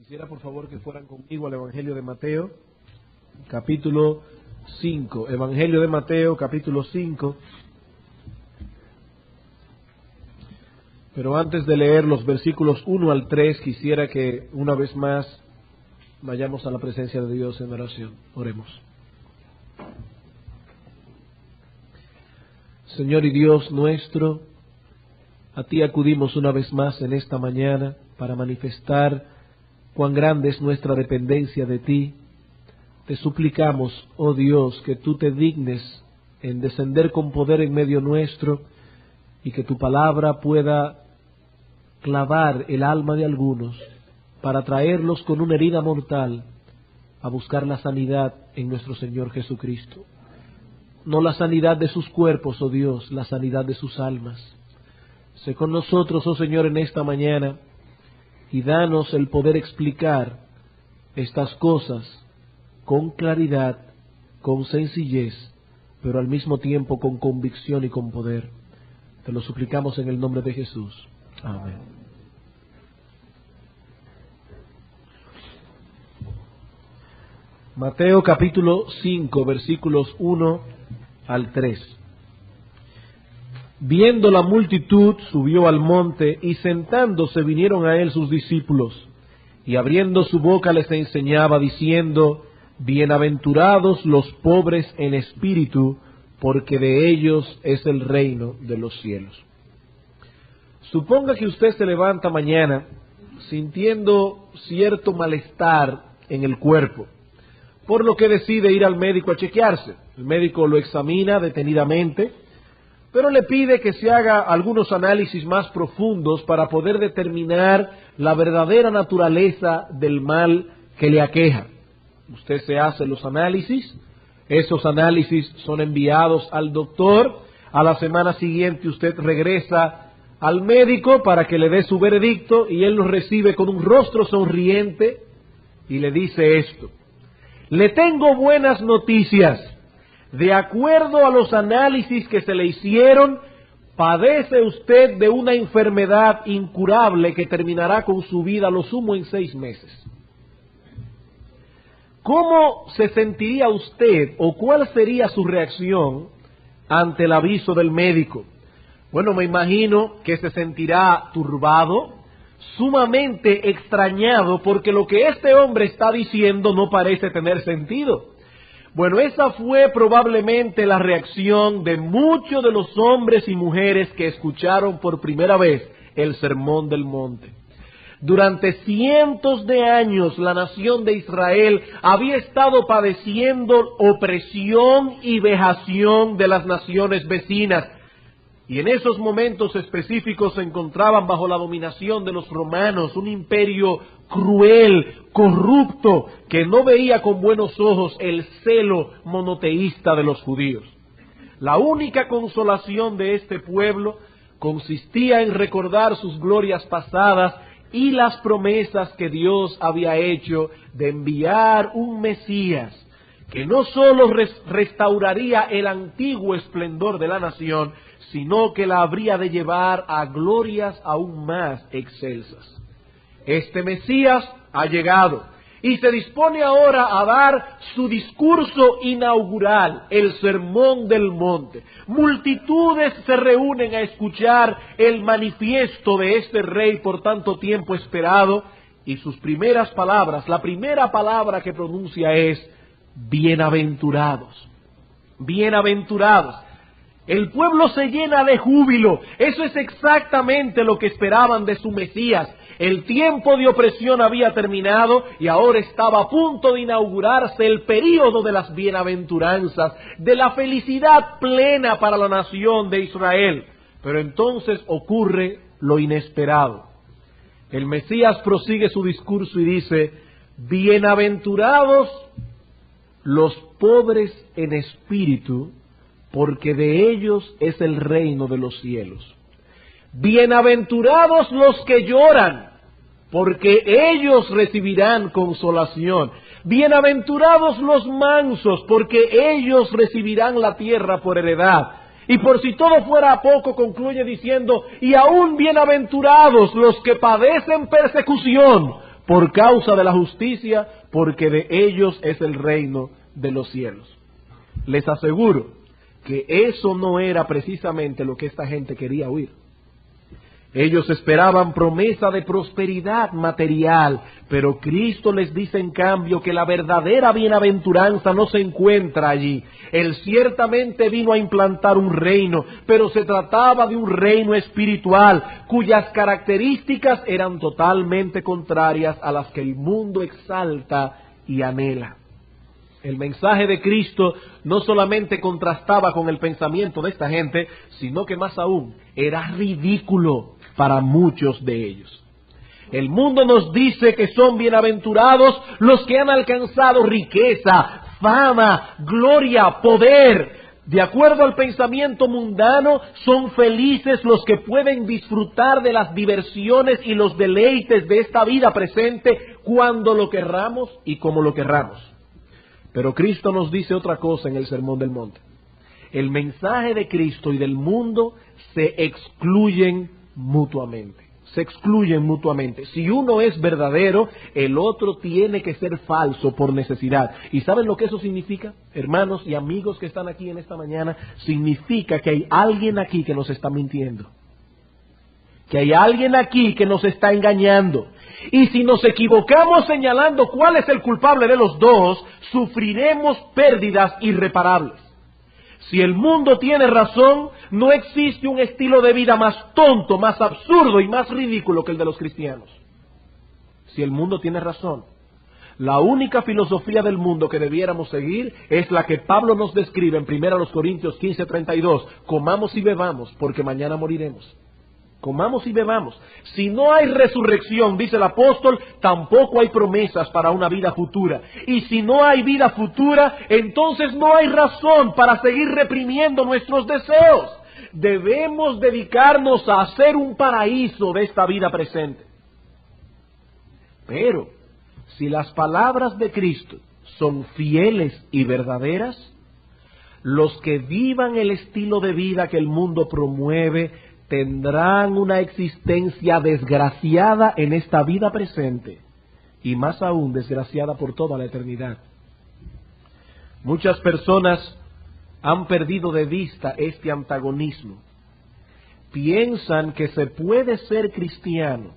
Quisiera por favor que fueran conmigo al Evangelio de Mateo, capítulo 5. Evangelio de Mateo, capítulo 5. Pero antes de leer los versículos 1 al 3, quisiera que una vez más vayamos a la presencia de Dios en oración. Oremos. Señor y Dios nuestro, a ti acudimos una vez más en esta mañana para manifestar cuán grande es nuestra dependencia de ti. Te suplicamos, oh Dios, que tú te dignes en descender con poder en medio nuestro y que tu palabra pueda clavar el alma de algunos para traerlos con una herida mortal a buscar la sanidad en nuestro Señor Jesucristo. No la sanidad de sus cuerpos, oh Dios, la sanidad de sus almas. Sé con nosotros, oh Señor, en esta mañana y danos el poder explicar estas cosas con claridad, con sencillez, pero al mismo tiempo con convicción y con poder. Te lo suplicamos en el nombre de Jesús. Amén. Mateo capítulo 5, versículos 1 al 3. Viendo la multitud, subió al monte, y sentándose vinieron a él sus discípulos, y abriendo su boca les enseñaba, diciendo: Bienaventurados los pobres en espíritu, porque de ellos es el reino de los cielos. Suponga que usted se levanta mañana sintiendo cierto malestar en el cuerpo, por lo que decide ir al médico a chequearse. El médico lo examina detenidamente, pero le pide que se haga algunos análisis más profundos para poder determinar la verdadera naturaleza del mal que le aqueja. Usted se hace los análisis, esos análisis son enviados al doctor, a la semana siguiente usted regresa al médico para que le dé su veredicto y él lo recibe con un rostro sonriente y le dice esto: le tengo buenas noticias. De acuerdo a los análisis que se le hicieron, padece usted de una enfermedad incurable que terminará con su vida a lo sumo en 6 meses. ¿Cómo se sentiría usted o cuál sería su reacción ante el aviso del médico? Bueno, me imagino que se sentirá turbado, sumamente extrañado, porque lo que este hombre está diciendo no parece tener sentido. Bueno, esa fue probablemente la reacción de muchos de los hombres y mujeres que escucharon por primera vez el Sermón del Monte. Durante cientos de años la nación de Israel había estado padeciendo opresión y vejación de las naciones vecinas, y en esos momentos específicos se encontraban bajo la dominación de los romanos, un imperio cruel, corrupto, que no veía con buenos ojos el celo monoteísta de los judíos. La única consolación de este pueblo consistía en recordar sus glorias pasadas y las promesas que Dios había hecho de enviar un Mesías que no solo restauraría el antiguo esplendor de la nación, sino que la habría de llevar a glorias aún más excelsas. Este Mesías ha llegado y se dispone ahora a dar su discurso inaugural, el Sermón del Monte. Multitudes se reúnen a escuchar el manifiesto de este rey por tanto tiempo esperado, y sus primeras palabras, la primera palabra que pronuncia es: bienaventurados. Bienaventurados. El pueblo se llena de júbilo. Eso es exactamente lo que esperaban de su Mesías. El tiempo de opresión había terminado y ahora estaba a punto de inaugurarse el período de las bienaventuranzas, de la felicidad plena para la nación de Israel. Pero entonces ocurre lo inesperado. El Mesías prosigue su discurso y dice: bienaventurados los pobres en espíritu, porque de ellos es el reino de los cielos. Bienaventurados los que lloran, porque ellos recibirán consolación. Bienaventurados los mansos, porque ellos recibirán la tierra por heredad. Y por si todo fuera poco, concluye diciendo: y aún bienaventurados los que padecen persecución por causa de la justicia, porque de ellos es el reino de los cielos. Les aseguro que eso no era precisamente lo que esta gente quería oír. Ellos esperaban promesa de prosperidad material, pero Cristo les dice en cambio que la verdadera bienaventuranza no se encuentra allí. Él ciertamente vino a implantar un reino, pero se trataba de un reino espiritual, cuyas características eran totalmente contrarias a las que el mundo exalta y anhela. El mensaje de Cristo no solamente contrastaba con el pensamiento de esta gente, sino que más aún era ridículo para muchos de ellos. El mundo nos dice que son bienaventurados los que han alcanzado riqueza, fama, gloria, poder. De acuerdo al pensamiento mundano, son felices los que pueden disfrutar de las diversiones y los deleites de esta vida presente cuando lo querramos y como lo querramos. Pero Cristo nos dice otra cosa en el Sermón del Monte. El mensaje de Cristo y del mundo se excluyen mutuamente. Se excluyen mutuamente. Si uno es verdadero, el otro tiene que ser falso por necesidad. ¿Y saben lo que eso significa? Hermanos y amigos que están aquí en esta mañana, significa que hay alguien aquí que nos está mintiendo. Que hay alguien aquí que nos está engañando. Y si nos equivocamos señalando cuál es el culpable de los dos, sufriremos pérdidas irreparables. Si el mundo tiene razón, no existe un estilo de vida más tonto, más absurdo y más ridículo que el de los cristianos. Si el mundo tiene razón, la única filosofía del mundo que debiéramos seguir es la que Pablo nos describe en 1 Corintios 15:32. Comamos y bebamos, porque mañana moriremos. Comamos y bebamos. Si no hay resurrección, dice el apóstol, tampoco hay promesas para una vida futura. Y si no hay vida futura, entonces no hay razón para seguir reprimiendo nuestros deseos. Debemos dedicarnos a hacer un paraíso de esta vida presente. Pero, si las palabras de Cristo son fieles y verdaderas, los que vivan el estilo de vida que el mundo promueve tendrán una existencia desgraciada en esta vida presente y más aún desgraciada por toda la eternidad. Muchas personas han perdido de vista este antagonismo. Piensan que se puede ser cristiano,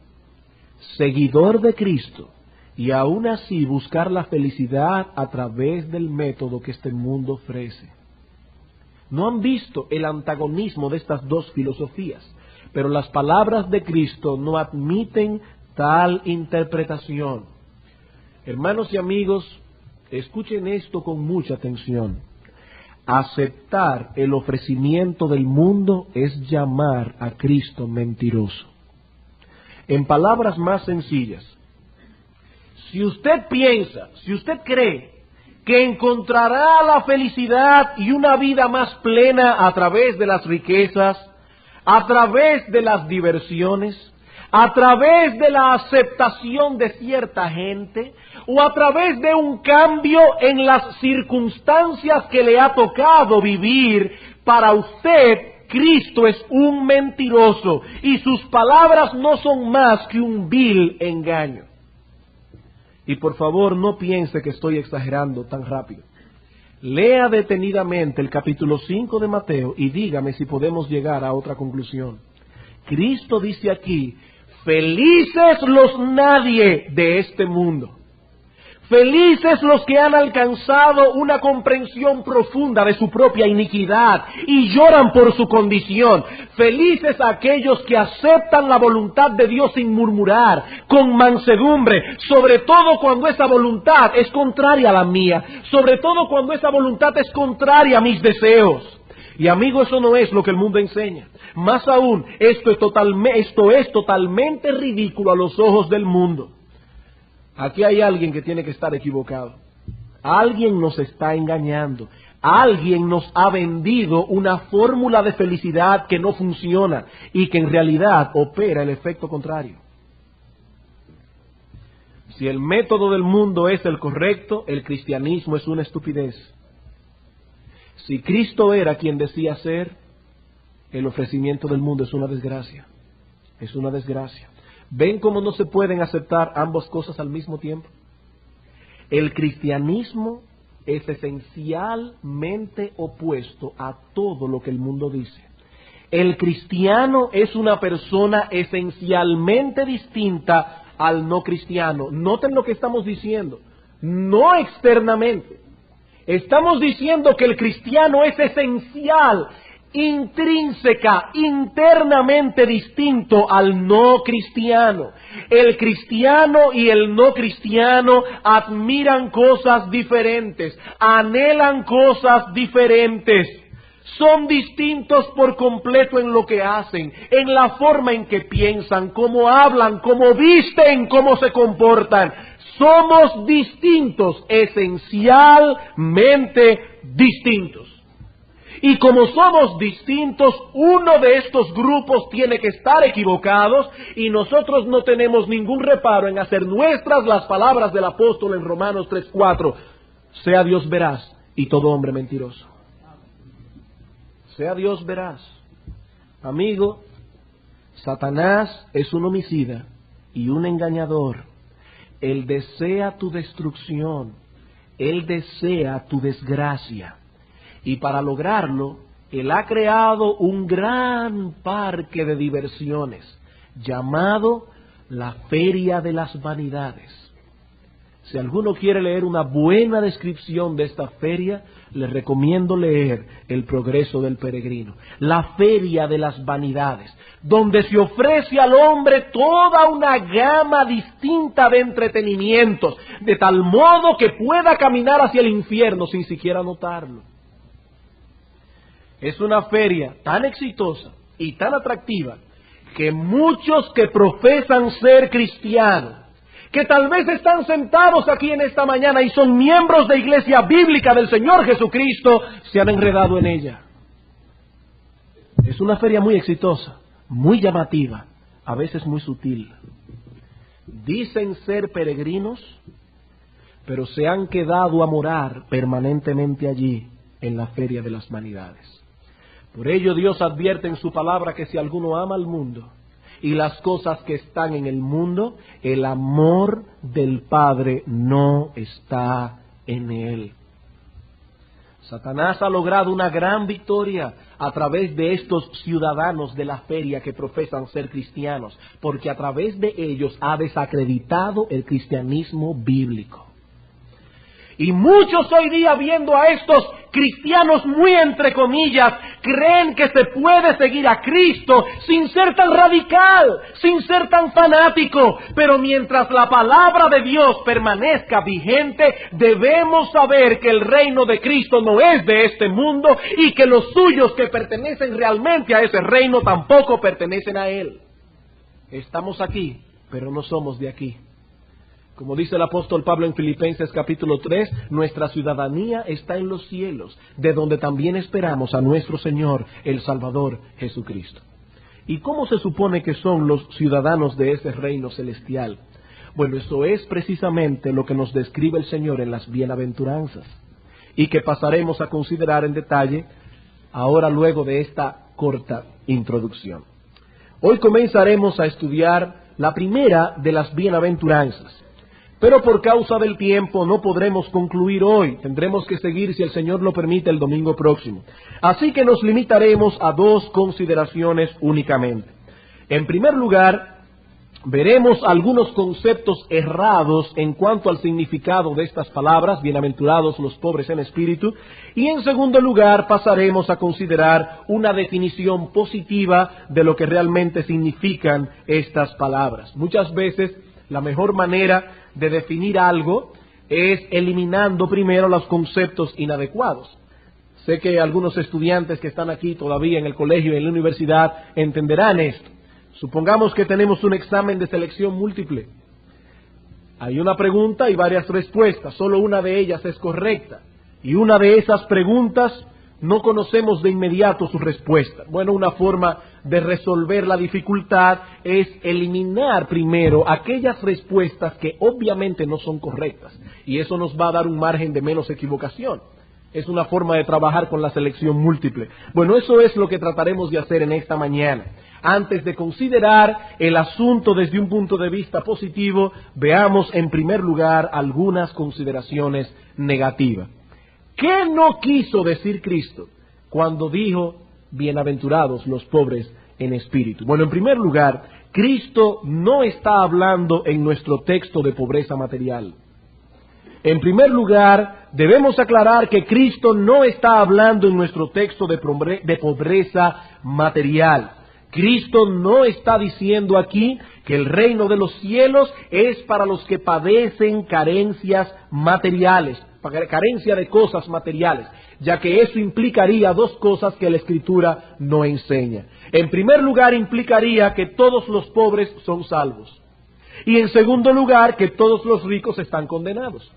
seguidor de Cristo, y aún así buscar la felicidad a través del método que este mundo ofrece. No han visto el antagonismo de estas dos filosofías, pero las palabras de Cristo no admiten tal interpretación. Hermanos y amigos, escuchen esto con mucha atención. Aceptar el ofrecimiento del mundo es llamar a Cristo mentiroso. En palabras más sencillas, si usted piensa, si usted cree que encontrará la felicidad y una vida más plena a través de las riquezas, a través de las diversiones, a través de la aceptación de cierta gente, o a través de un cambio en las circunstancias que le ha tocado vivir, para usted Cristo es un mentiroso y sus palabras no son más que un vil engaño. Y por favor no piense que estoy exagerando tan rápido. Lea detenidamente el capítulo 5 de Mateo y dígame si podemos llegar a otra conclusión. Cristo dice aquí, felices los nadie de este mundo. Felices los que han alcanzado una comprensión profunda de su propia iniquidad y lloran por su condición. Felices aquellos que aceptan la voluntad de Dios sin murmurar, con mansedumbre, sobre todo cuando esa voluntad es contraria a la mía, sobre todo cuando esa voluntad es contraria a mis deseos. Y amigo, eso no es lo que el mundo enseña. Más aún, esto es totalmente ridículo a los ojos del mundo. Aquí hay alguien que tiene que estar equivocado. Alguien nos está engañando. Alguien nos ha vendido una fórmula de felicidad que no funciona y que en realidad opera el efecto contrario. Si el método del mundo es el correcto, el cristianismo es una estupidez. Si Cristo era quien decía ser, el ofrecimiento del mundo es una desgracia. Es una desgracia. ¿Ven cómo no se pueden aceptar ambas cosas al mismo tiempo? El cristianismo es esencialmente opuesto a todo lo que el mundo dice. El cristiano es una persona esencialmente distinta al no cristiano. Noten lo que estamos diciendo, no externamente. Estamos diciendo que el cristiano es esencial, intrínseca, internamente distinto al no cristiano. El cristiano y el no cristiano admiran cosas diferentes, anhelan cosas diferentes. Son distintos por completo en lo que hacen, en la forma en que piensan, cómo hablan, cómo visten, cómo se comportan. Somos distintos, esencialmente distintos. Y como somos distintos, uno de estos grupos tiene que estar equivocados y nosotros no tenemos ningún reparo en hacer nuestras las palabras del apóstol en Romanos 3:4. Sea Dios veraz y todo hombre mentiroso. Sea Dios veraz. Amigo, Satanás es un homicida y un engañador. Él desea tu destrucción. Él desea tu desgracia. Y para lograrlo, Él ha creado un gran parque de diversiones llamado la Feria de las Vanidades. Si alguno quiere leer una buena descripción de esta feria, le recomiendo leer El Progreso del Peregrino. La Feria de las Vanidades, donde se ofrece al hombre toda una gama distinta de entretenimientos, de tal modo que pueda caminar hacia el infierno sin siquiera notarlo. Es una feria tan exitosa y tan atractiva que muchos que profesan ser cristianos, que tal vez están sentados aquí en esta mañana y son miembros de Iglesia Bíblica del Señor Jesucristo, se han enredado en ella. Es una feria muy exitosa, muy llamativa, a veces muy sutil. Dicen ser peregrinos, pero se han quedado a morar permanentemente allí, en la Feria de las Vanidades. Por ello Dios advierte en su palabra que si alguno ama al mundo y las cosas que están en el mundo, el amor del Padre no está en él. Satanás ha logrado una gran victoria a través de estos ciudadanos de la feria que profesan ser cristianos, porque a través de ellos ha desacreditado el cristianismo bíblico. Y muchos hoy día, viendo a estos cristianos muy entre comillas, creen que se puede seguir a Cristo sin ser tan radical, sin ser tan fanático. Pero mientras la palabra de Dios permanezca vigente, debemos saber que el reino de Cristo no es de este mundo y que los suyos que pertenecen realmente a ese reino tampoco pertenecen a él. Estamos aquí, pero no somos de aquí. Como dice el apóstol Pablo en Filipenses capítulo 3, nuestra ciudadanía está en los cielos, de donde también esperamos a nuestro Señor, el Salvador Jesucristo. ¿Y cómo se supone que son los ciudadanos de ese reino celestial? Bueno, eso es precisamente lo que nos describe el Señor en las bienaventuranzas, y que pasaremos a considerar en detalle ahora luego de esta corta introducción. Hoy comenzaremos a estudiar la primera de las bienaventuranzas. Pero por causa del tiempo no podremos concluir hoy. Tendremos que seguir, si el Señor lo permite, el domingo próximo. Así que nos limitaremos a dos consideraciones únicamente. En primer lugar, veremos algunos conceptos errados en cuanto al significado de estas palabras, bienaventurados los pobres en espíritu. Y en segundo lugar, pasaremos a considerar una definición positiva de lo que realmente significan estas palabras. Muchas veces la mejor manera de definir algo es eliminando primero los conceptos inadecuados. Sé que algunos estudiantes que están aquí todavía en el colegio y en la universidad entenderán esto. Supongamos que tenemos un examen de selección múltiple. Hay una pregunta y varias respuestas, solo una de ellas es correcta. Y una de esas preguntas no conocemos de inmediato su respuesta. Bueno, una forma de resolver la dificultad es eliminar primero aquellas respuestas que obviamente no son correctas. Y eso nos va a dar un margen de menos equivocación. Es una forma de trabajar con la selección múltiple. Bueno, eso es lo que trataremos de hacer en esta mañana. Antes de considerar el asunto desde un punto de vista positivo, veamos en primer lugar algunas consideraciones negativas. ¿Qué no quiso decir Cristo cuando dijo, bienaventurados los pobres en espíritu? Bueno, en primer lugar, Cristo no está hablando en nuestro texto de pobreza material. En primer lugar, debemos aclarar que Cristo no está hablando en nuestro texto de pobreza material. Cristo no está diciendo aquí que el reino de los cielos es para los que padecen carencias materiales, carencia de cosas materiales, ya que eso implicaría dos cosas que la Escritura no enseña. En primer lugar, implicaría que todos los pobres son salvos. Y en segundo lugar, que todos los ricos están condenados.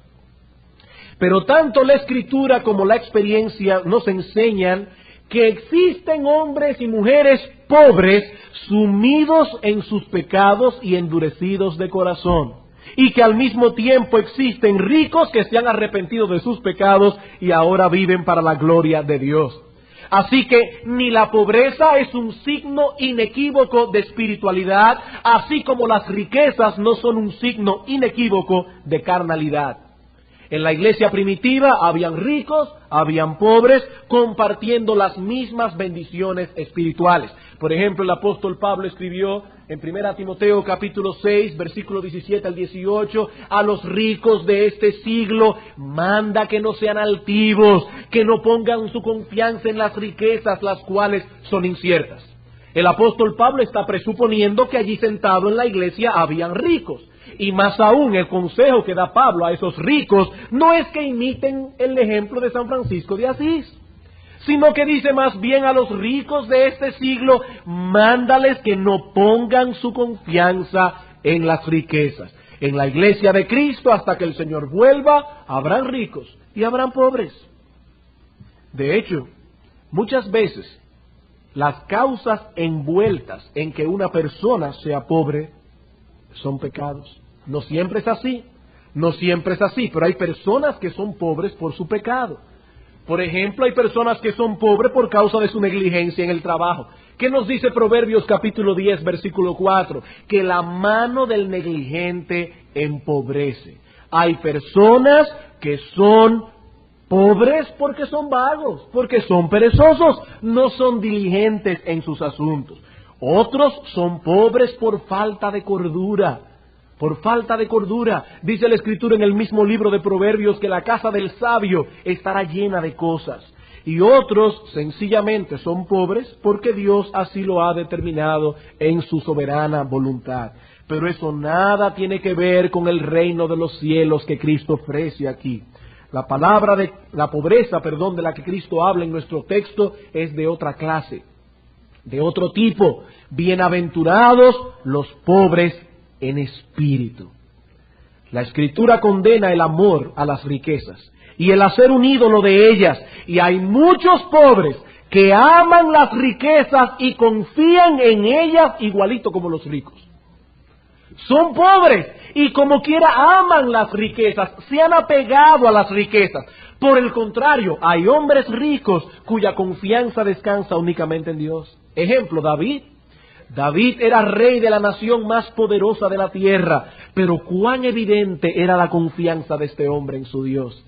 Pero tanto la Escritura como la experiencia nos enseñan que existen hombres y mujeres pobres sumidos en sus pecados y endurecidos de corazón. Y que al mismo tiempo existen ricos que se han arrepentido de sus pecados y ahora viven para la gloria de Dios. Así que ni la pobreza es un signo inequívoco de espiritualidad, así como las riquezas no son un signo inequívoco de carnalidad. En la iglesia primitiva habían ricos, habían pobres, compartiendo las mismas bendiciones espirituales. Por ejemplo, el apóstol Pablo escribió en 1 Timoteo capítulo 6, versículo 17 al 18, a los ricos de este siglo, manda que no sean altivos, que no pongan su confianza en las riquezas, las cuales son inciertas. El apóstol Pablo está presuponiendo que allí sentado en la iglesia habían ricos. Y más aún, el consejo que da Pablo a esos ricos no es que imiten el ejemplo de San Francisco de Asís, sino que dice más bien a los ricos de este siglo, mándales que no pongan su confianza en las riquezas. En la iglesia de Cristo, hasta que el Señor vuelva, habrán ricos y habrán pobres. De hecho, muchas veces, las causas envueltas en que una persona sea pobre son pecados. No siempre es así, no siempre es así, pero hay personas que son pobres por su pecado. Por ejemplo, hay personas que son pobres por causa de su negligencia en el trabajo. ¿Qué nos dice Proverbios capítulo 10, versículo 4? Que la mano del negligente empobrece. Hay personas que son pobres porque son vagos, porque son perezosos, no son diligentes en sus asuntos. Otros son pobres por falta de cordura. Por falta de cordura, dice la Escritura en el mismo libro de Proverbios que la casa del sabio estará llena de cosas. Y otros sencillamente son pobres porque Dios así lo ha determinado en su soberana voluntad. Pero eso nada tiene que ver con el reino de los cielos que Cristo ofrece aquí. La pobreza, de la que Cristo habla en nuestro texto es de otra clase, de otro tipo. Bienaventurados los pobres en espíritu. La Escritura condena el amor a las riquezas y el hacer un ídolo de ellas. Y hay muchos pobres que aman las riquezas y confían en ellas igualito como los ricos. Son pobres y como quiera aman las riquezas, se han apegado a las riquezas. Por el contrario, hay hombres ricos cuya confianza descansa únicamente en Dios. Ejemplo, David. David era rey de la nación más poderosa de la tierra, pero cuán evidente era la confianza de este hombre en su Dios.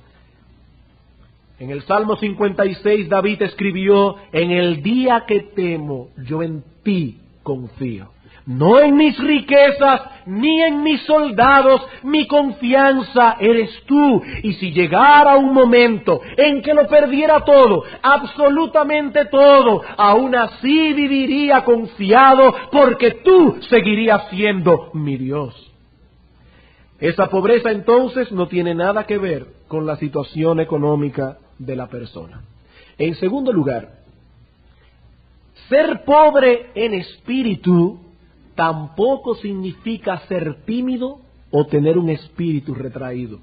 En el Salmo 56 David escribió, en el día que temo, yo en ti confío. No en mis riquezas, ni en mis soldados, mi confianza eres tú. Y si llegara un momento en que lo perdiera todo, absolutamente todo, aún así viviría confiado porque tú seguirías siendo mi Dios. Esa pobreza entonces no tiene nada que ver con la situación económica de la persona. En segundo lugar, ser pobre en espíritu tampoco significa ser tímido o tener un espíritu retraído.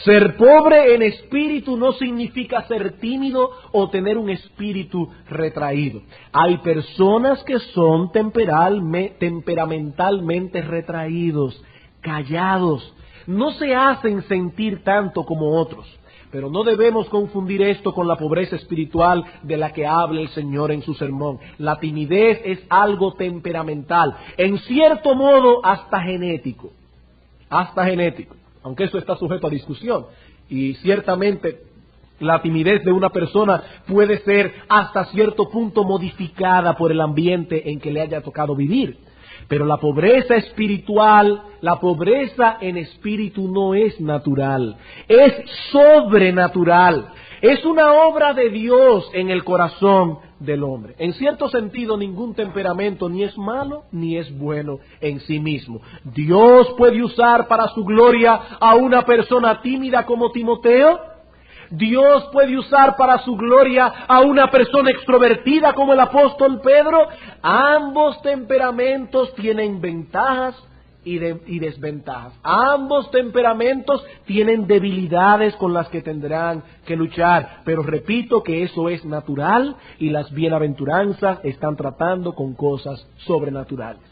Ser pobre en espíritu no significa ser tímido o tener un espíritu retraído. Hay personas que son temperamentalmente retraídos, callados, no se hacen sentir tanto como otros. Pero no debemos confundir esto con la pobreza espiritual de la que habla el Señor en su sermón. La timidez es algo temperamental, en cierto modo hasta genético, aunque eso está sujeto a discusión. Y ciertamente la timidez de una persona puede ser hasta cierto punto modificada por el ambiente en que le haya tocado vivir. Pero la pobreza espiritual, la pobreza en espíritu no es natural, es sobrenatural. Es una obra de Dios en el corazón del hombre. En cierto sentido, ningún temperamento ni es malo ni es bueno en sí mismo. Dios puede usar para su gloria a una persona tímida como Timoteo. Dios puede usar para su gloria a una persona extrovertida como el apóstol Pedro. Ambos temperamentos tienen ventajas y desventajas. Ambos temperamentos tienen debilidades con las que tendrán que luchar. Pero repito que eso es natural y las bienaventuranzas están tratando con cosas sobrenaturales.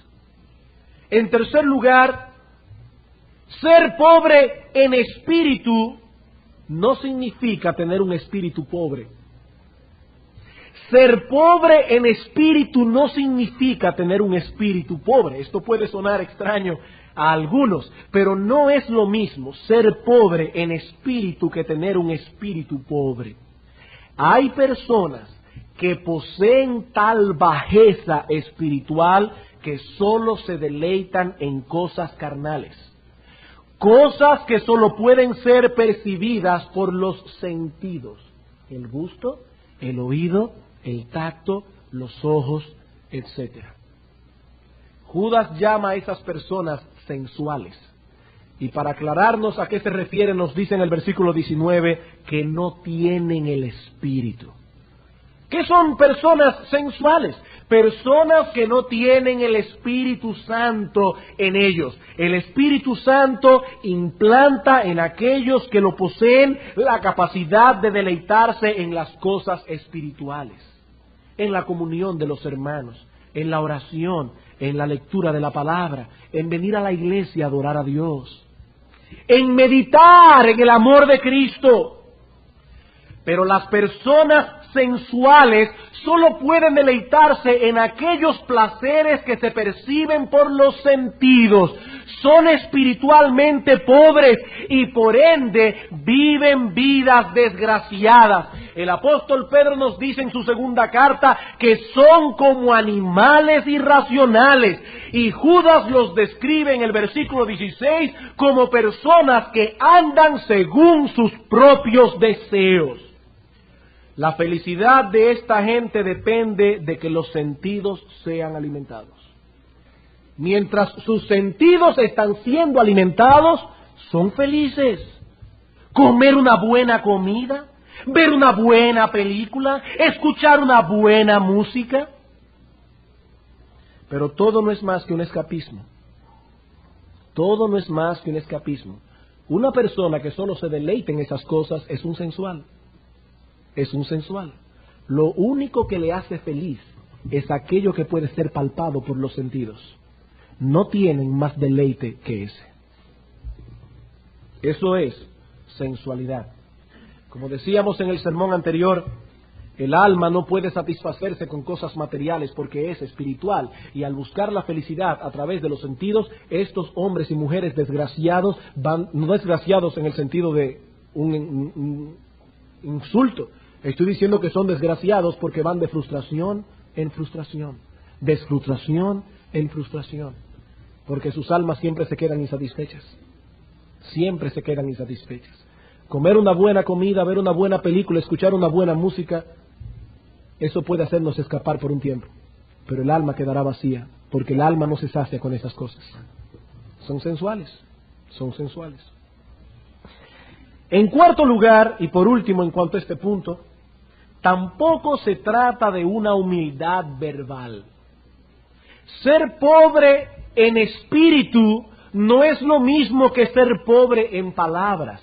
En tercer lugar, ser pobre en espíritu no significa tener un espíritu pobre. Ser pobre en espíritu no significa tener un espíritu pobre. Esto puede sonar extraño a algunos, pero no es lo mismo ser pobre en espíritu que tener un espíritu pobre. Hay personas que poseen tal bajeza espiritual que solo se deleitan en cosas carnales. Cosas que solo pueden ser percibidas por los sentidos: el gusto, el oído, el tacto, los ojos, etc. Judas llama a esas personas sensuales. Y para aclararnos a qué se refiere, nos dice en el versículo 19 que no tienen el Espíritu. ¿Qué son personas sensuales? Personas que no tienen el Espíritu Santo en ellos. El Espíritu Santo implanta en aquellos que lo poseen la capacidad de deleitarse en las cosas espirituales, en la comunión de los hermanos, en la oración, en la lectura de la palabra, en venir a la iglesia a adorar a Dios, en meditar en el amor de Cristo. Pero las personas sensuales solo pueden deleitarse en aquellos placeres que se perciben por los sentidos. Son espiritualmente pobres y por ende viven vidas desgraciadas. El apóstol Pedro nos dice en su segunda carta que son como animales irracionales, y Judas los describe en el versículo 16 como personas que andan según sus propios deseos. La felicidad de esta gente depende de que los sentidos sean alimentados. Mientras sus sentidos están siendo alimentados, son felices. Comer una buena comida, ver una buena película, escuchar una buena música. Pero todo no es más que un escapismo. Todo no es más que un escapismo. Una persona que solo se deleita en esas cosas es un sensual. Es un sensual. Lo único que le hace feliz es aquello que puede ser palpado por los sentidos. No tienen más deleite que ese. Eso es sensualidad. Como decíamos en el sermón anterior, el alma no puede satisfacerse con cosas materiales porque es espiritual, y al buscar la felicidad a través de los sentidos, estos hombres y mujeres desgraciados van, no desgraciados en el sentido de un insulto. Estoy diciendo que son desgraciados porque van de frustración en frustración, de frustración en frustración, porque sus almas siempre se quedan insatisfechas, siempre se quedan insatisfechas. Comer una buena comida, ver una buena película, escuchar una buena música, eso puede hacernos escapar por un tiempo, pero el alma quedará vacía, porque el alma no se sacia con esas cosas. Son sensuales, son sensuales. En cuarto lugar, y por último en cuanto a este punto, tampoco se trata de una humildad verbal. Ser pobre en espíritu no es lo mismo que ser pobre en palabras.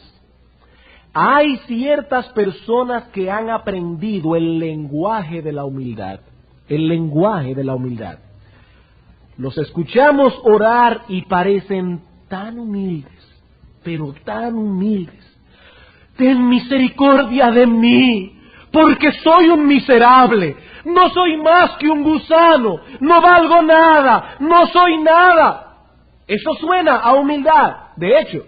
Hay ciertas personas que han aprendido el lenguaje de la humildad, el lenguaje de la humildad. Los escuchamos orar y parecen tan humildes, pero tan humildes. ten misericordia de mí, porque soy un miserable, no soy más que un gusano, no valgo nada, no soy nada. Eso suena a humildad. De hecho,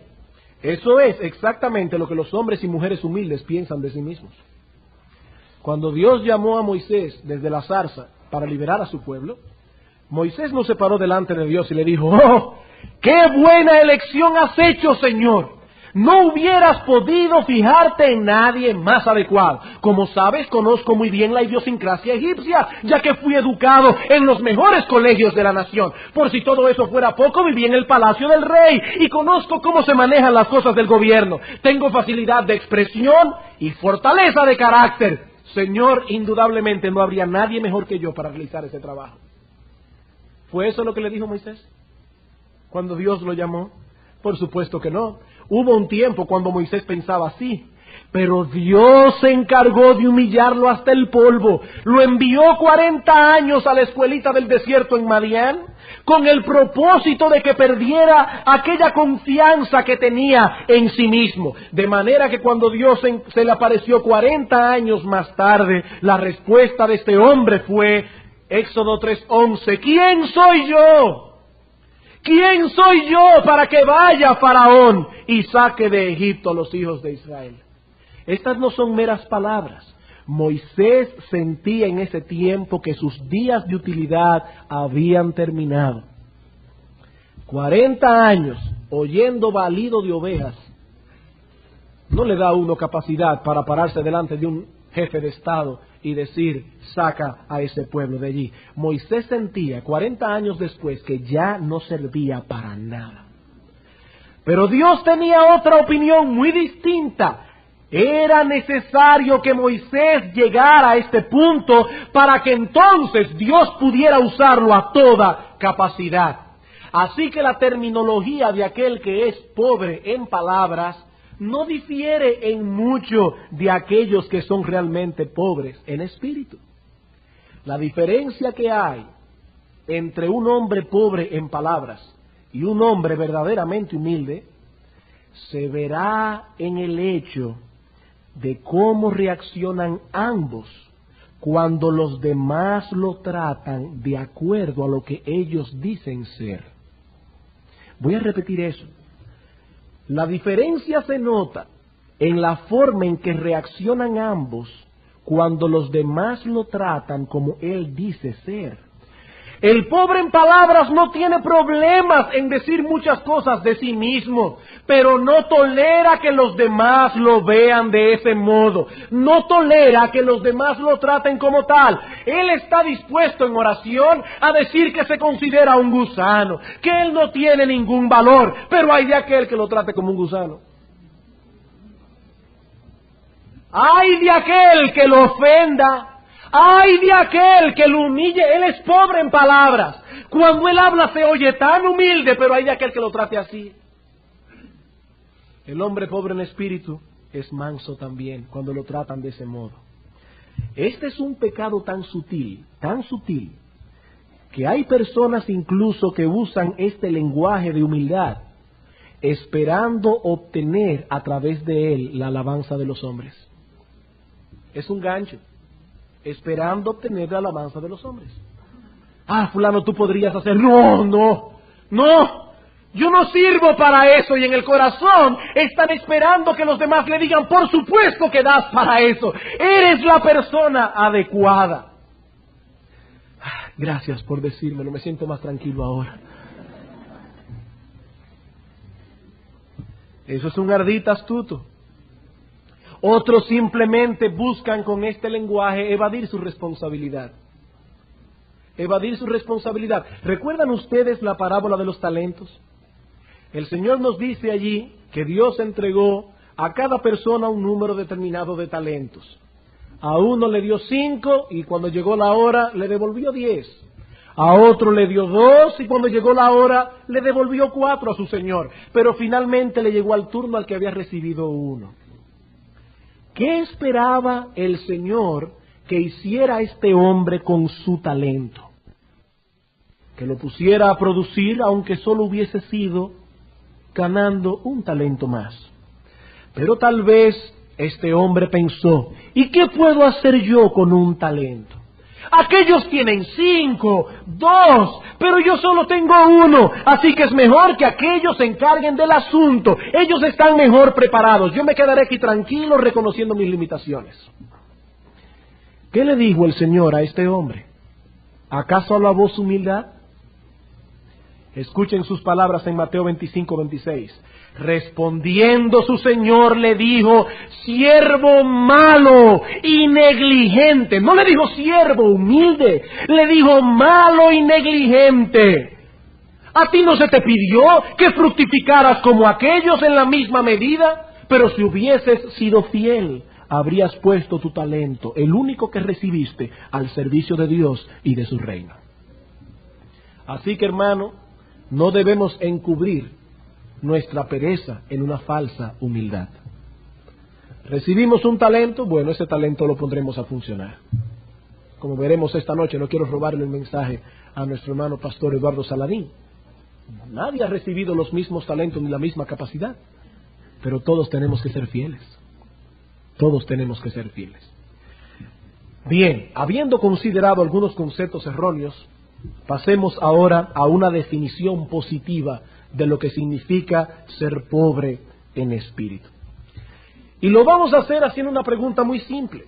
eso es exactamente lo que los hombres y mujeres humildes piensan de sí mismos. Cuando Dios llamó a Moisés desde la zarza para liberar a su pueblo, Moisés no se paró delante de Dios y le dijo: ¡oh, qué buena elección has hecho, Señor! No hubieras podido fijarte en nadie más adecuado. Como sabes, conozco muy bien la idiosincrasia egipcia, ya que fui educado en los mejores colegios de la nación. Por si todo eso fuera poco, viví en el palacio del rey y conozco cómo se manejan las cosas del gobierno. Tengo facilidad de expresión y fortaleza de carácter. Señor, indudablemente no habría nadie mejor que yo para realizar ese trabajo. ¿Fue eso lo que le dijo Moisés cuando Dios lo llamó? Por supuesto que no. Hubo un tiempo cuando Moisés pensaba así, pero Dios se encargó de humillarlo hasta el polvo. Lo envió 40 años a la escuelita del desierto en Madián, con el propósito de que perdiera aquella confianza que tenía en sí mismo. De manera que cuando Dios se le apareció 40 años más tarde, la respuesta de este hombre fue, Éxodo 3:11, ¿quién soy yo? ¿Quién soy yo para que vaya Faraón y saque de Egipto a los hijos de Israel? Estas no son meras palabras. Moisés sentía en ese tiempo que sus días de utilidad habían terminado. 40 años oyendo balido de ovejas no le da a uno capacidad para pararse delante de un jefe de Estado y decir, saca a ese pueblo de allí. Moisés sentía 40 años después que ya no servía para nada. Pero Dios tenía otra opinión muy distinta. Era necesario que Moisés llegara a este punto para que entonces Dios pudiera usarlo a toda capacidad. Así que la terminología de aquel que es pobre en palabras no difiere en mucho de aquellos que son realmente pobres en espíritu. La diferencia que hay entre un hombre pobre en palabras y un hombre verdaderamente humilde se verá en el hecho de cómo reaccionan ambos cuando los demás lo tratan de acuerdo a lo que ellos dicen ser. Voy a repetir eso. La diferencia se nota en la forma en que reaccionan ambos cuando los demás lo tratan como él dice ser. El pobre en palabras no tiene problemas en decir muchas cosas de sí mismo, pero no tolera que los demás lo vean de ese modo. No tolera que los demás lo traten como tal. Él está dispuesto en oración a decir que se considera un gusano, que él no tiene ningún valor, pero hay de aquel que lo trate como un gusano. Hay de aquel que lo ofenda. ¡Ay de aquel que lo humille! Él es pobre en palabras. Cuando él habla se oye tan humilde, pero hay de aquel que lo trate así. El hombre pobre en espíritu es manso también cuando lo tratan de ese modo. Este es un pecado tan sutil, que hay personas incluso que usan este lenguaje de humildad, esperando obtener a través de él la alabanza de los hombres. Es un gancho. Esperando obtener la alabanza de los hombres. Ah, fulano, tú podrías hacer. No, yo no sirvo para eso. Y en el corazón están esperando que los demás le digan, por supuesto que das para eso. Eres la persona adecuada. Gracias por decírmelo, me siento más tranquilo ahora. Eso es un ardid astuto. Otros simplemente buscan con este lenguaje evadir su responsabilidad. ¿Recuerdan ustedes la parábola de los talentos? El Señor nos dice allí que Dios entregó a cada persona un número determinado de talentos. A uno le dio 5 y cuando llegó la hora le devolvió 10. A otro le dio 2 y cuando llegó la hora le devolvió 4 a su Señor. Pero finalmente le llegó al turno al que había recibido 1. ¿Qué esperaba el Señor que hiciera este hombre con su talento? Que lo pusiera a producir, aunque solo hubiese sido ganando un talento más. Pero tal vez este hombre pensó, ¿y qué puedo hacer yo con un talento? Aquellos tienen 5, 2, pero yo solo tengo 1, así que es mejor que aquellos se encarguen del asunto. Ellos están mejor preparados. Yo me quedaré aquí tranquilo reconociendo mis limitaciones. ¿Qué le dijo el Señor a este hombre? ¿Acaso alabó su humildad? Escuchen sus palabras en Mateo 25, 26. Respondiendo su Señor le dijo, siervo malo y negligente. No le dijo siervo humilde, le dijo malo y negligente. ¿A ti no se te pidió que fructificaras como aquellos en la misma medida? Pero si hubieses sido fiel, habrías puesto tu talento, el único que recibiste, al servicio de Dios y de su reino. Así que, hermano, no debemos encubrir nuestra pereza en una falsa humildad. Recibimos un talento, bueno, ese talento lo pondremos a funcionar. Como veremos esta noche, no quiero robarle el mensaje a nuestro hermano pastor Eduardo Saladín. Nadie ha recibido los mismos talentos ni la misma capacidad, pero todos tenemos que ser fieles. Todos tenemos que ser fieles. Bien, habiendo considerado algunos conceptos erróneos, pasemos ahora a una definición positiva de lo que significa ser pobre en espíritu. Y lo vamos a hacer haciendo una pregunta muy simple.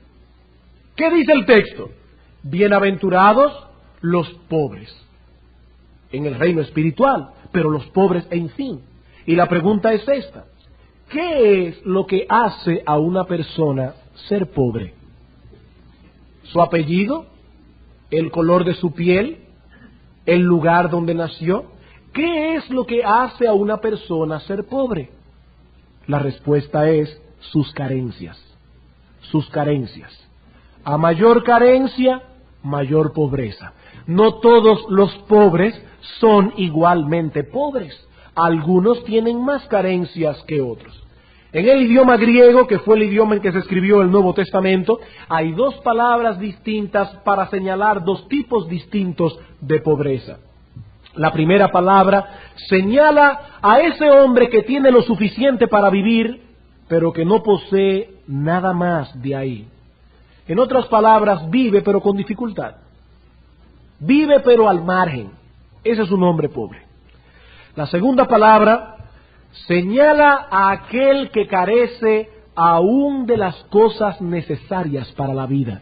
¿Qué dice el texto? Bienaventurados los pobres en el reino espiritual, pero los pobres en fin. Y la pregunta es esta: ¿qué es lo que hace a una persona ser pobre? ¿Su apellido? ¿El color de su piel? ¿El lugar donde nació? ¿Qué es lo que hace a una persona ser pobre? La respuesta es sus carencias. Sus carencias. A mayor carencia, mayor pobreza. No todos los pobres son igualmente pobres. Algunos tienen más carencias que otros. En el idioma griego, que fue el idioma en que se escribió el Nuevo Testamento, hay dos palabras distintas para señalar dos tipos distintos de pobreza. La primera palabra señala a ese hombre que tiene lo suficiente para vivir, pero que no posee nada más de ahí. En otras palabras, vive pero con dificultad. Vive pero al margen. Ese es un hombre pobre. La segunda palabra señala a aquel que carece aún de las cosas necesarias para la vida.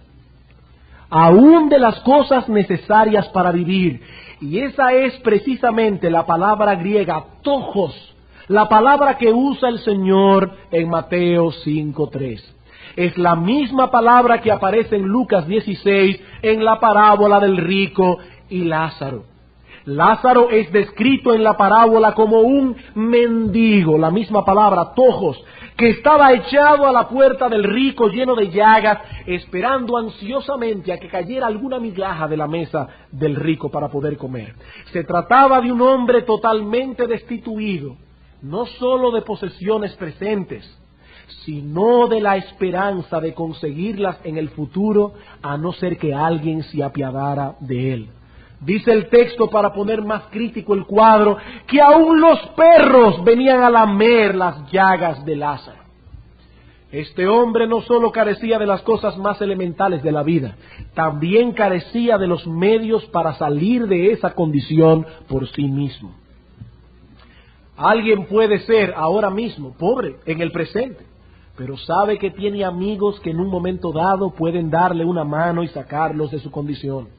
Aún de las cosas necesarias para vivir. Y esa es precisamente la palabra griega tojos, la palabra que usa el Señor en Mateo 5:3. Es la misma palabra que aparece en Lucas 16 en la parábola del rico y Lázaro. Lázaro es descrito en la parábola como un mendigo, la misma palabra, tojos, que estaba echado a la puerta del rico lleno de llagas, esperando ansiosamente a que cayera alguna migaja de la mesa del rico para poder comer. Se trataba de un hombre totalmente destituido, no solo de posesiones presentes, sino de la esperanza de conseguirlas en el futuro, a no ser que alguien se apiadara de él. Dice el texto, para poner más crítico el cuadro, que aún los perros venían a lamer las llagas de Lázaro. Este hombre no solo carecía de las cosas más elementales de la vida, también carecía de los medios para salir de esa condición por sí mismo. Alguien puede ser ahora mismo pobre en el presente, pero sabe que tiene amigos que en un momento dado pueden darle una mano y sacarlos de su condición.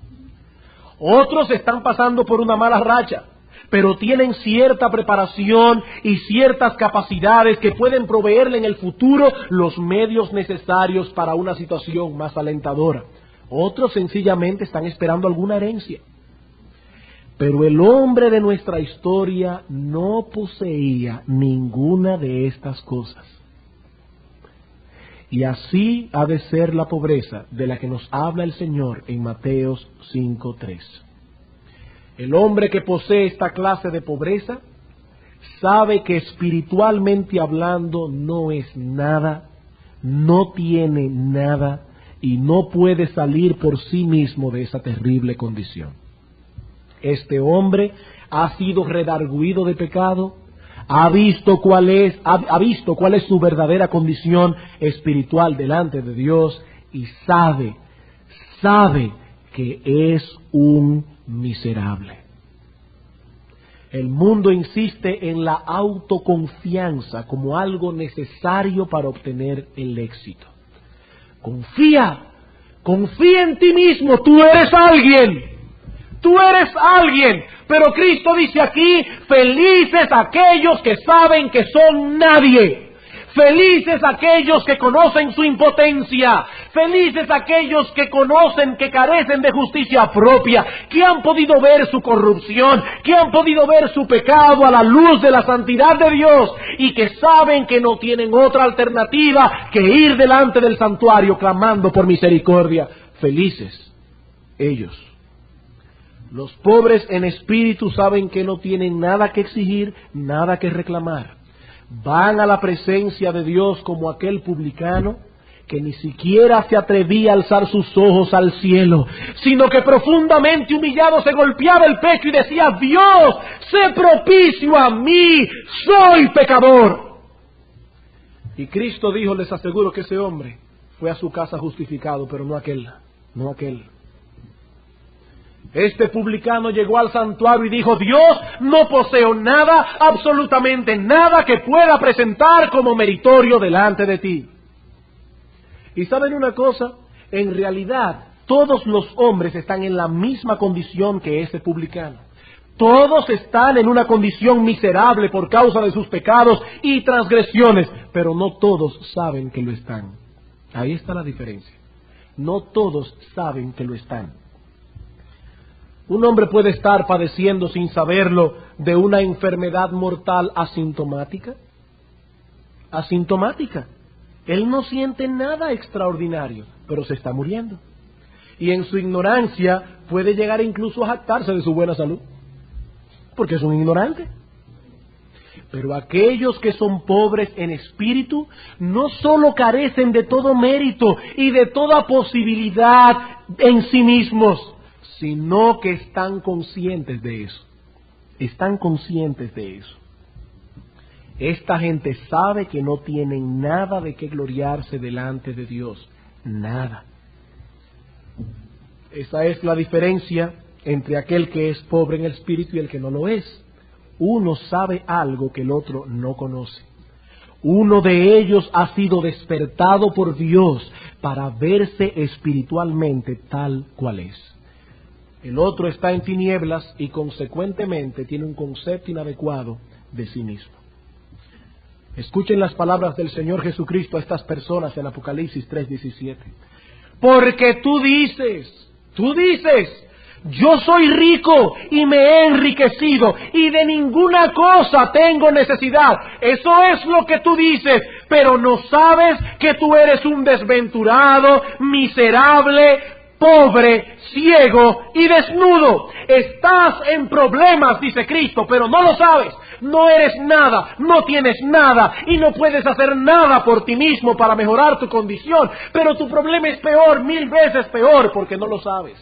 Otros están pasando por una mala racha, pero tienen cierta preparación y ciertas capacidades que pueden proveerle en el futuro los medios necesarios para una situación más alentadora. Otros sencillamente están esperando alguna herencia. Pero el hombre de nuestra historia no poseía ninguna de estas cosas. Y así ha de ser la pobreza de la que nos habla el Señor en Mateo 5:3. El hombre que posee esta clase de pobreza sabe que espiritualmente hablando no es nada, no tiene nada y no puede salir por sí mismo de esa terrible condición. Este hombre ha sido redarguido de pecado, ha visto cuál es su verdadera condición espiritual delante de Dios y sabe que es un miserable. El mundo insiste en la autoconfianza como algo necesario para obtener el éxito. Confía en ti mismo, tú eres alguien. Pero Cristo dice aquí, felices aquellos que saben que son nadie. Felices aquellos que conocen su impotencia. Felices aquellos que conocen que carecen de justicia propia, que han podido ver su corrupción, que han podido ver su pecado a la luz de la santidad de Dios y que saben que no tienen otra alternativa que ir delante del santuario clamando por misericordia. Felices ellos. Los pobres en espíritu saben que no tienen nada que exigir, nada que reclamar. Van a la presencia de Dios como aquel publicano que ni siquiera se atrevía a alzar sus ojos al cielo, sino que profundamente humillado se golpeaba el pecho y decía: Dios, sé propicio a mí, soy pecador. Y Cristo dijo, les aseguro que ese hombre fue a su casa justificado, pero no aquel. Este publicano llegó al santuario y dijo: Dios, no poseo nada, absolutamente nada que pueda presentar como meritorio delante de ti. Y ¿saben una cosa? En realidad, todos los hombres están en la misma condición que ese publicano. Todos están en una condición miserable por causa de sus pecados y transgresiones, pero no todos saben que lo están. Ahí está la diferencia. No todos saben que lo están. Un hombre puede estar padeciendo sin saberlo de una enfermedad mortal asintomática. Él no siente nada extraordinario, pero se está muriendo. Y en su ignorancia puede llegar incluso a jactarse de su buena salud, porque es un ignorante. Pero aquellos que son pobres en espíritu no solo carecen de todo mérito y de toda posibilidad en sí mismos, sino que están conscientes de eso. Esta gente sabe que no tienen nada de qué gloriarse delante de Dios. Nada. Esa es la diferencia entre aquel que es pobre en el espíritu y el que no lo es. Uno sabe algo que el otro no conoce. Uno de ellos ha sido despertado por Dios para verse espiritualmente tal cual es. El otro está en tinieblas y consecuentemente tiene un concepto inadecuado de sí mismo. Escuchen las palabras del Señor Jesucristo a estas personas en Apocalipsis 3:17. Porque tú dices, yo soy rico y me he enriquecido y de ninguna cosa tengo necesidad. Eso es lo que tú dices, pero no sabes que tú eres un desventurado, miserable, pobre, ciego y desnudo. Estás en problemas, dice Cristo, pero no lo sabes. No eres nada, no tienes nada y no puedes hacer nada por ti mismo para mejorar tu condición. Pero tu problema es peor, 1000 veces peor, porque no lo sabes.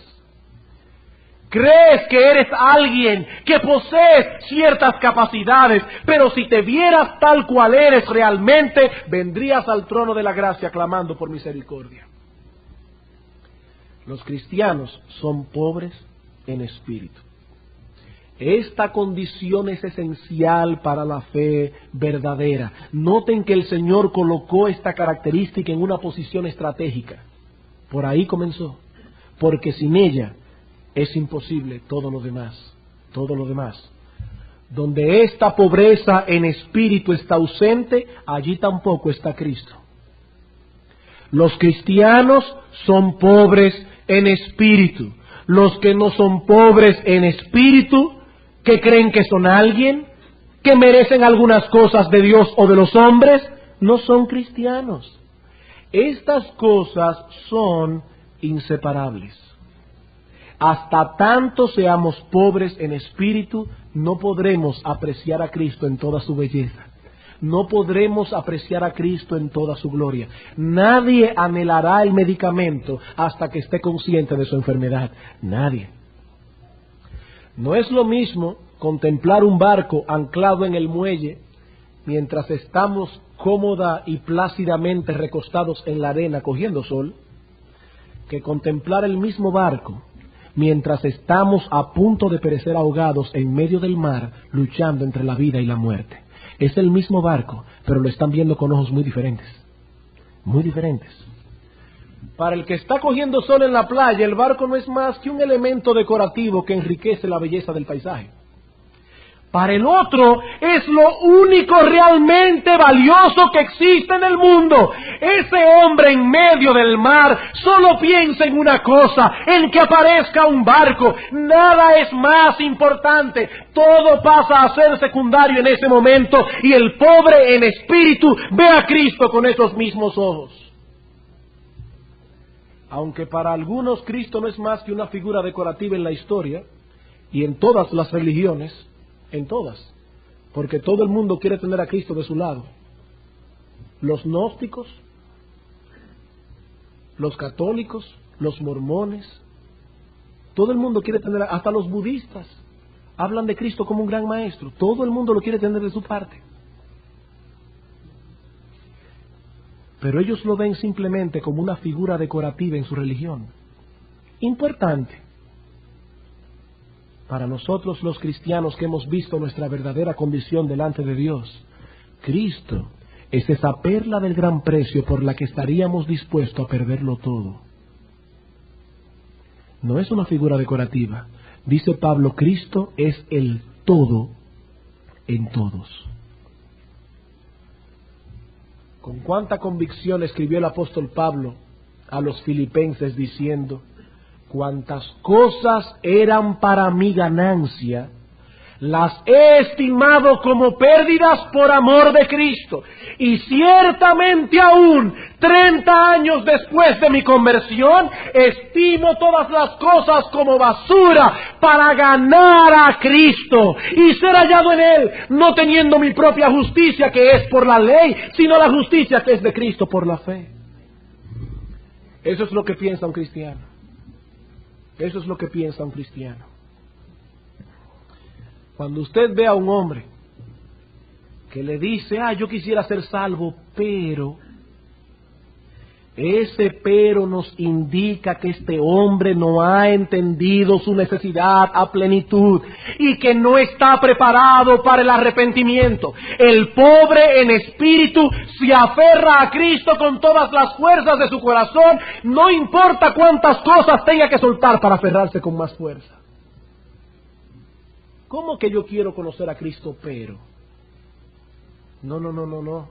Crees que eres alguien, que posees ciertas capacidades, pero si te vieras tal cual eres realmente, vendrías al trono de la gracia clamando por misericordia. Los cristianos son pobres en espíritu. Esta condición es esencial para la fe verdadera. Noten que el Señor colocó esta característica en una posición estratégica. Por ahí comenzó. Porque sin ella es imposible todo lo demás. Donde esta pobreza en espíritu está ausente, allí tampoco está Cristo. Los cristianos son pobres en espíritu. Los que no son pobres en espíritu, que creen que son alguien, que merecen algunas cosas de Dios o de los hombres, no son cristianos. Estas cosas son inseparables. Hasta tanto seamos pobres en espíritu, no podremos apreciar a Cristo en toda su belleza. No podremos apreciar a Cristo en toda su gloria. Nadie anhelará el medicamento hasta que esté consciente de su enfermedad. Nadie. No es lo mismo contemplar un barco anclado en el muelle mientras estamos cómoda y plácidamente recostados en la arena cogiendo sol, que contemplar el mismo barco mientras estamos a punto de perecer ahogados en medio del mar, luchando entre la vida y la muerte. Es el mismo barco, pero lo están viendo con ojos muy diferentes. Muy diferentes. Para el que está cogiendo sol en la playa, el barco no es más que un elemento decorativo que enriquece la belleza del paisaje. Para el otro es lo único realmente valioso que existe en el mundo. Ese hombre en medio del mar solo piensa en una cosa, en que aparezca un barco. Nada es más importante. Todo pasa a ser secundario en ese momento y el pobre en espíritu ve a Cristo con esos mismos ojos. Aunque para algunos Cristo no es más que una figura decorativa en la historia y en todas las religiones, en todas, porque todo el mundo quiere tener a Cristo de su lado. Los gnósticos, los católicos, los mormones, todo el mundo quiere tener, hasta los budistas hablan de Cristo como un gran maestro, todo el mundo lo quiere tener de su parte. Pero ellos lo ven simplemente como una figura decorativa en su religión. Importante. Para nosotros los cristianos que hemos visto nuestra verdadera condición delante de Dios, Cristo es esa perla del gran precio por la que estaríamos dispuestos a perderlo todo. No es una figura decorativa. Dice Pablo, Cristo es el todo en todos. Con cuánta convicción escribió el apóstol Pablo a los filipenses diciendo: cuantas cosas eran para mi ganancia, las he estimado como pérdidas por amor de Cristo. Y ciertamente aún, 30 años después de mi conversión, estimo todas las cosas como basura para ganar a Cristo y ser hallado en Él, no teniendo mi propia justicia que es por la ley, sino la justicia que es de Cristo por la fe. Eso es lo que piensa un cristiano. Eso es lo que piensa un cristiano. Cuando usted ve a un hombre que le dice, yo quisiera ser salvo, pero ese pero nos indica que este hombre no ha entendido su necesidad a plenitud y que no está preparado para el arrepentimiento. El pobre en espíritu se aferra a Cristo con todas las fuerzas de su corazón, no importa cuántas cosas tenga que soltar para aferrarse con más fuerza. ¿Cómo que yo quiero conocer a Cristo, pero? No.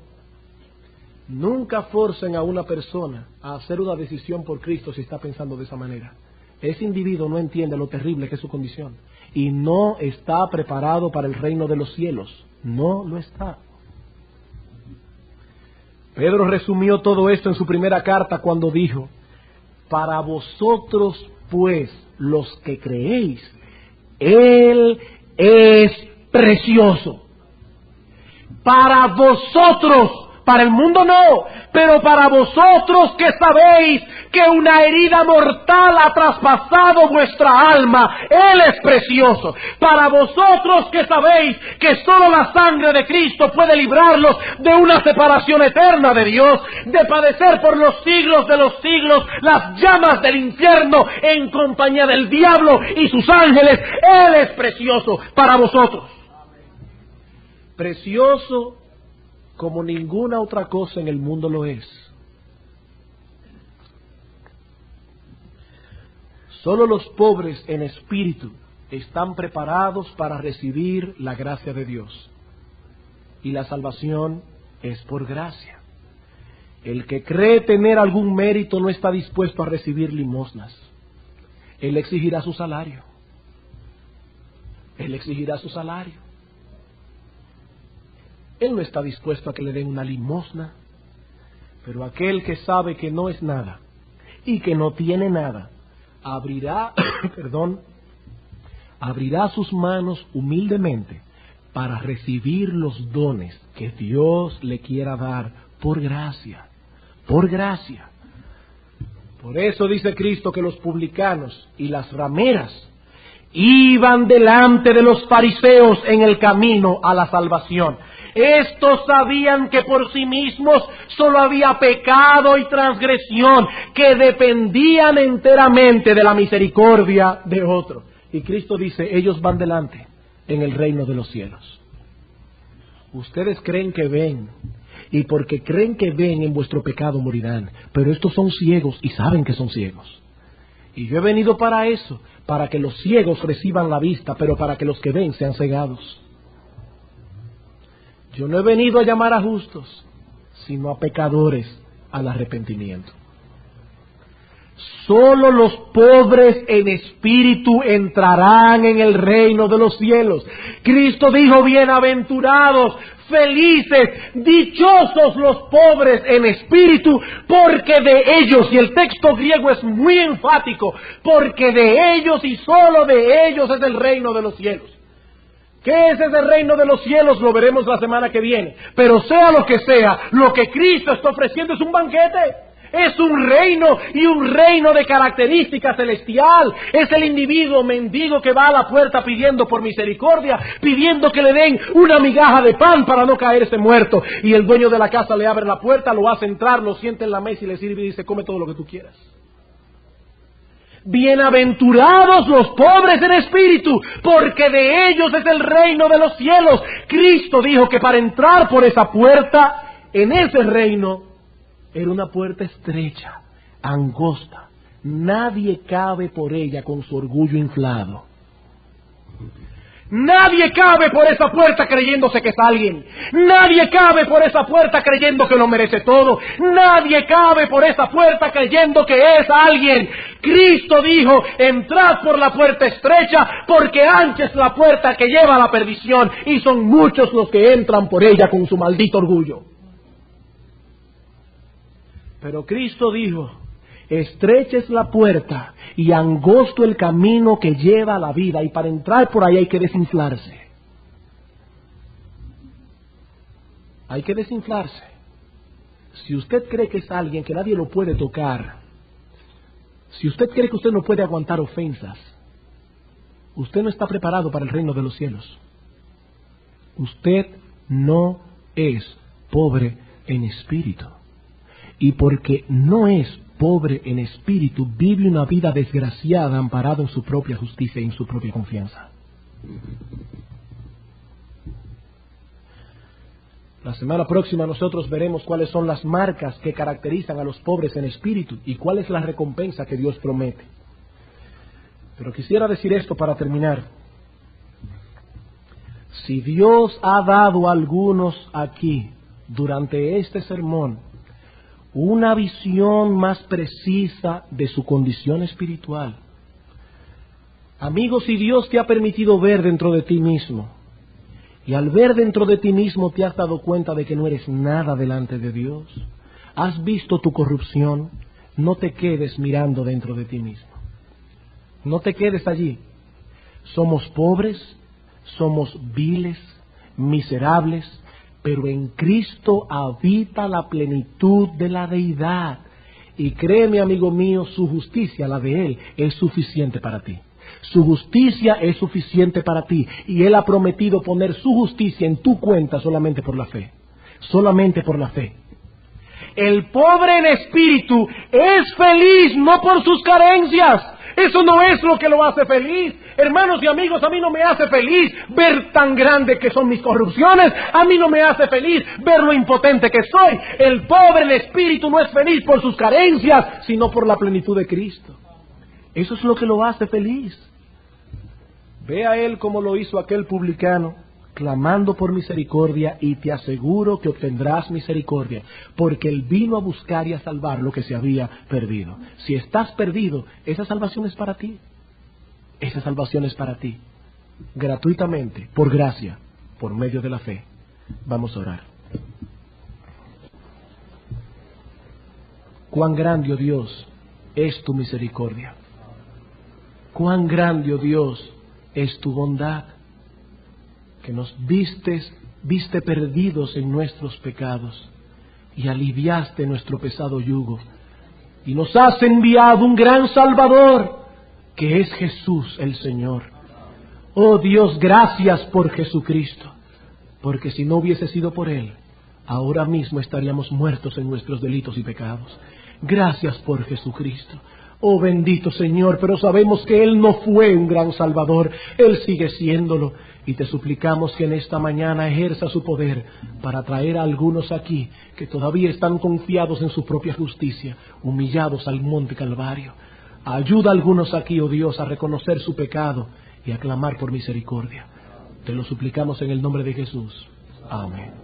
Nunca forcen a una persona a hacer una decisión por Cristo si está pensando de esa manera. Ese individuo no entiende lo terrible que es su condición y no está preparado para el reino de los cielos. No lo está. Pedro resumió todo esto en su primera carta cuando dijo: para vosotros pues los que creéis, Él es precioso. Para vosotros. Para el mundo no, pero para vosotros que sabéis que una herida mortal ha traspasado vuestra alma, Él es precioso. Para vosotros que sabéis que solo la sangre de Cristo puede librarlos de una separación eterna de Dios, de padecer por los siglos de los siglos las llamas del infierno en compañía del diablo y sus ángeles, Él es precioso para vosotros. Precioso como ninguna otra cosa en el mundo lo es. Solo los pobres en espíritu están preparados para recibir la gracia de Dios. Y la salvación es por gracia. El que cree tener algún mérito no está dispuesto a recibir limosnas. Él exigirá su salario. Él exigirá su salario. Él no está dispuesto a que le den una limosna, pero aquel que sabe que no es nada y que no tiene nada, abrirá sus manos humildemente para recibir los dones que Dios le quiera dar por gracia, por gracia. Por eso dice Cristo que los publicanos y las rameras iban delante de los fariseos en el camino a la salvación. Estos sabían que por sí mismos solo había pecado y transgresión, que dependían enteramente de la misericordia de otro. Y Cristo dice, ellos van delante en el reino de los cielos. Ustedes creen que ven, y porque creen que ven en vuestro pecado morirán, pero estos son ciegos y saben que son ciegos. Y yo he venido para eso, para que los ciegos reciban la vista, pero para que los que ven sean cegados. Yo no he venido a llamar a justos, sino a pecadores al arrepentimiento. Solo los pobres en espíritu entrarán en el reino de los cielos. Cristo dijo, bienaventurados, felices, dichosos los pobres en espíritu, porque de ellos, y el texto griego es muy enfático, porque de ellos y solo de ellos es el reino de los cielos. ¿Qué es ese reino de los cielos? Lo veremos la semana que viene. Pero sea lo que sea, lo que Cristo está ofreciendo es un banquete. Es un reino, y un reino de característica celestial. Es el individuo mendigo que va a la puerta pidiendo por misericordia, pidiendo que le den una migaja de pan para no caerse muerto. Y el dueño de la casa le abre la puerta, lo hace entrar, lo sienta en la mesa y le sirve y dice, come todo lo que tú quieras. Bienaventurados los pobres en espíritu, porque de ellos es el reino de los cielos. Cristo dijo que para entrar por esa puerta, en ese reino, era una puerta estrecha, angosta. Nadie cabe por ella con su orgullo inflado. Nadie cabe por esa puerta creyéndose que es alguien. Nadie cabe por esa puerta creyendo que lo merece todo. Nadie cabe por esa puerta creyendo que es alguien. Cristo dijo, entrad por la puerta estrecha, porque ancha es la puerta que lleva a la perdición, y son muchos los que entran por ella con su maldito orgullo. Pero Cristo dijo, estrecha es la puerta y angosto el camino que lleva a la vida, y para entrar por ahí hay que desinflarse. Hay que desinflarse. Si usted cree que es alguien que nadie lo puede tocar, si usted cree que usted no puede aguantar ofensas, usted no está preparado para el reino de los cielos. Usted no es pobre en espíritu. Y porque no es pobre en espíritu, vive una vida desgraciada, amparado en su propia justicia y en su propia confianza. La semana próxima nosotros veremos cuáles son las marcas que caracterizan a los pobres en espíritu y cuál es la recompensa que Dios promete. Pero quisiera decir esto para terminar. Si Dios ha dado a algunos aquí, durante este sermón, una visión más precisa de su condición espiritual. Amigos, si Dios te ha permitido ver dentro de ti mismo, y al ver dentro de ti mismo te has dado cuenta de que no eres nada delante de Dios, has visto tu corrupción, no te quedes mirando dentro de ti mismo. No te quedes allí. Somos pobres, somos viles, miserables, pero en Cristo habita la plenitud de la deidad. Y créeme, amigo mío, su justicia, la de Él, es suficiente para ti. Su justicia es suficiente para ti. Y Él ha prometido poner su justicia en tu cuenta solamente por la fe. Solamente por la fe. El pobre en espíritu es feliz no por sus carencias. Eso no es lo que lo hace feliz. Hermanos y amigos, a mí no me hace feliz ver tan grande que son mis corrupciones. A mí no me hace feliz ver lo impotente que soy. El pobre en espíritu no es feliz por sus carencias, sino por la plenitud de Cristo. Eso es lo que lo hace feliz. Ve a él como lo hizo aquel publicano, clamando por misericordia, y te aseguro que obtendrás misericordia, porque él vino a buscar y a salvar lo que se había perdido. Si estás perdido, esa salvación es para ti. Esa salvación es para ti, gratuitamente, por gracia, por medio de la fe. Vamos a orar. Cuán grande, oh Dios, es tu misericordia. Cuán grande, oh Dios, es tu bondad, que nos viste perdidos en nuestros pecados y aliviaste nuestro pesado yugo, y nos has enviado un gran Salvador, que es Jesús el Señor. Oh Dios, gracias por Jesucristo. porque si no hubiese sido por Él, ahora mismo estaríamos muertos en nuestros delitos y pecados. Gracias por Jesucristo. Oh bendito Señor, pero sabemos que Él no fue un gran Salvador, Él sigue siéndolo. Y te suplicamos que en esta mañana ejerza su poder para traer a algunos aquí que todavía están confiados en su propia justicia, humillados al monte Calvario. Ayuda a algunos aquí, oh Dios, a reconocer su pecado y a clamar por misericordia. Te lo suplicamos en el nombre de Jesús. Amén.